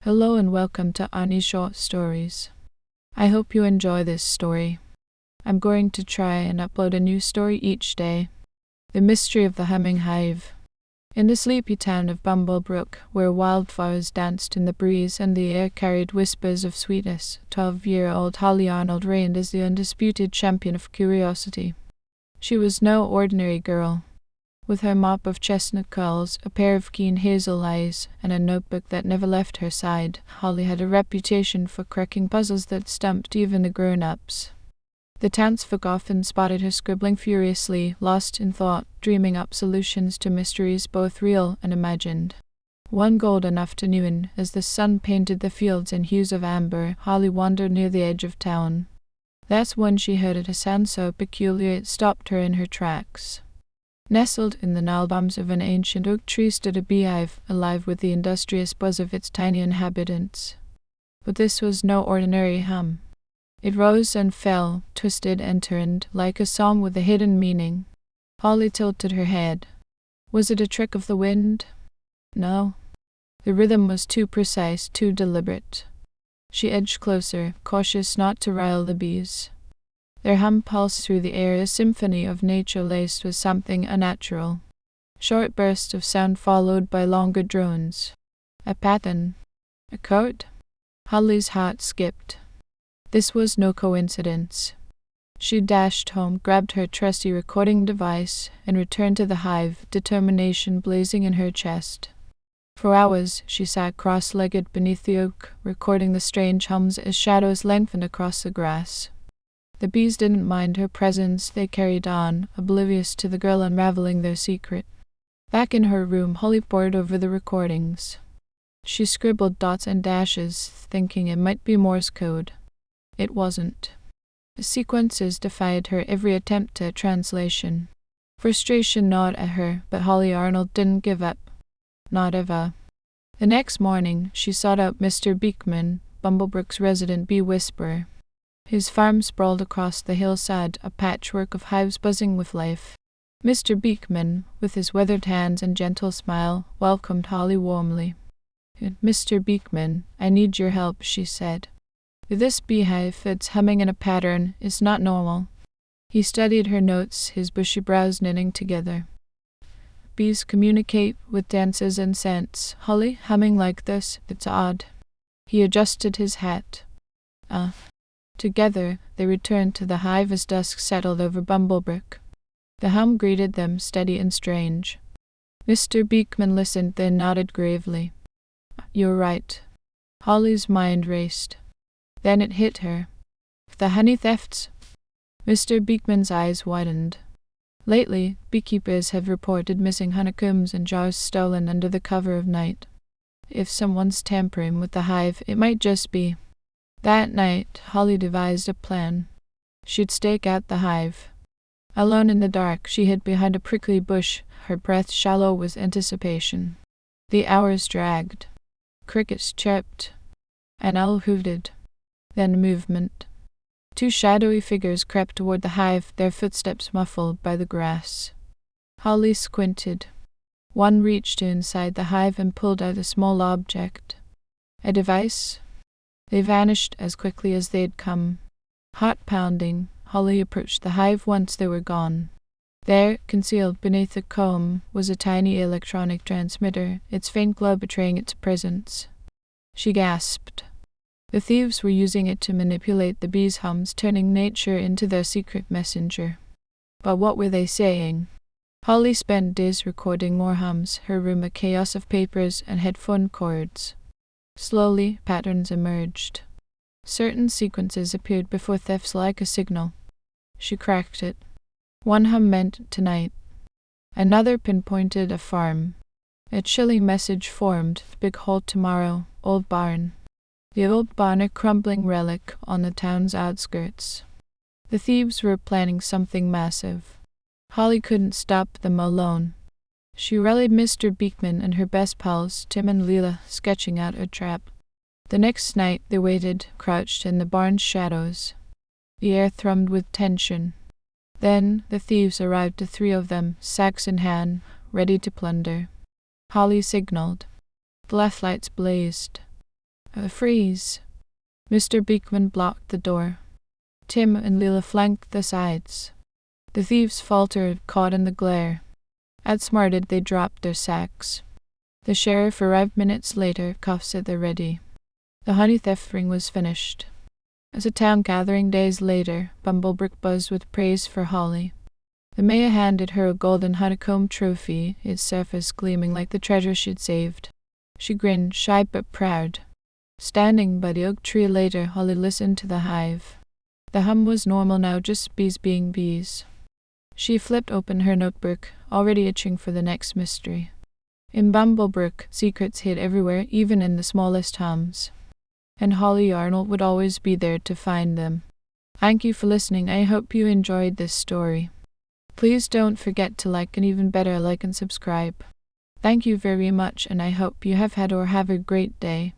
Hello and welcome to Ani Short Stories. I hope you enjoy this story. I'm going to try and upload a new story each day. The Mystery of the Humming Hive. In the sleepy town of Bumblebrook, where wildflowers danced in the breeze and the air carried whispers of sweetness, 12-year-old Holly Arnold reigned as the undisputed champion of curiosity. She was no ordinary girl. With her mop of chestnut curls, a pair of keen hazel eyes, and a notebook that never left her side, Holly had a reputation for cracking puzzles that stumped even the grown-ups. The townsfolk often spotted her scribbling furiously, lost in thought, dreaming up solutions to mysteries both real and imagined. One golden afternoon, as the sun painted the fields in hues of amber, Holly wandered near the edge of town. That's when she heard a sound so peculiar it stopped her in her tracks. Nestled in the gnarled arms of an ancient oak tree stood a beehive, alive with the industrious buzz of its tiny inhabitants. But this was no ordinary hum. It rose and fell, twisted and turned, like a song with a hidden meaning. Holly tilted her head. Was it a trick of the wind? No. The rhythm was too precise, too deliberate. She edged closer, cautious not to rile the bees. Their hum pulsed through the air, a symphony of nature laced with something unnatural. Short bursts of sound followed by longer drones. A pattern. A code? Holly's heart skipped. This was no coincidence. She dashed home, grabbed her trusty recording device, and returned to the hive, determination blazing in her chest. For hours she sat cross-legged beneath the oak, recording the strange hums as shadows lengthened across the grass. The bees didn't mind her presence, they carried on, oblivious to the girl unraveling their secret. Back in her room, Holly pored over the recordings. She scribbled dots and dashes, thinking it might be Morse code. It wasn't. The sequences defied her every attempt at translation. Frustration gnawed at her, but Holly Arnold didn't give up. Not ever. The next morning, she sought out Mr. Beekman, Bumblebrook's resident bee whisperer. His farm sprawled across the hillside, a patchwork of hives buzzing with life. Mr. Beekman, with his weathered hands and gentle smile, welcomed Holly warmly. "Mr. Beekman, I need your help," she said. "This beehive, it's humming in a pattern, is not normal." He studied her notes, his bushy brows knitting together. "Bees communicate with dances and scents. Holly, humming like this, it's odd." He adjusted his hat. Together, they returned to the hive as dusk settled over Bumblebrook. The hum greeted them, steady and strange. Mr. Beekman listened, then nodded gravely. "You're right." Holly's mind raced. Then it hit her. "The honey thefts?" Mr. Beekman's eyes widened. "Lately, beekeepers have reported missing honeycombs and jars stolen under the cover of night. If someone's tampering with the hive, it might just be." That night, Holly devised a plan. She'd stake out the hive. Alone in the dark, she hid behind a prickly bush, her breath shallow with anticipation. The hours dragged. Crickets chirped. An owl hooted. Then movement. Two shadowy figures crept toward the hive, their footsteps muffled by the grass. Holly squinted. One reached inside the hive and pulled out a small object. A device? They vanished as quickly as they'd come. Heart pounding, Holly approached the hive once they were gone. There, concealed beneath the comb, was a tiny electronic transmitter, its faint glow betraying its presence. She gasped. The thieves were using it to manipulate the bees' hums, turning nature into their secret messenger. But what were they saying? Holly spent days recording more hums, her room a chaos of papers and headphone cords. Slowly, patterns emerged. Certain sequences appeared before thefts like a signal. She cracked it. One hum meant tonight. Another pinpointed a farm. A chilling message formed, big hole tomorrow, old barn. The old barn, a crumbling relic on the town's outskirts. The thieves were planning something massive. Holly couldn't stop them alone. She rallied Mr. Beekman and her best pals, Tim and Leela, sketching out a trap. The next night they waited, crouched in the barn's shadows. The air thrummed with tension. Then the thieves arrived, the three of them, sacks in hand, ready to plunder. Holly signaled. Flashlights blazed. Freeze! Mr. Beekman blocked the door. Tim and Leela flanked the sides. The thieves faltered, caught in the glare. Outsmarted, they dropped their sacks. The sheriff arrived minutes later, cuffs at the ready. The honey theft ring was finished. As a town gathering days later, Bumblebrick buzzed with praise for Holly. The mayor handed her a golden honeycomb trophy, its surface gleaming like the treasure she'd saved. She grinned, shy but proud. Standing by the oak tree later, Holly listened to the hive. The hum was normal now, just bees being bees. She flipped open her notebook, already itching for the next mystery. In Bumblebrick, secrets hid everywhere, even in the smallest hums. And Holly Arnold would always be there to find them. Thank you for listening. I hope you enjoyed this story. Please don't forget to like, and even better, like and subscribe. Thank you very much, and I hope you have had or have a great day.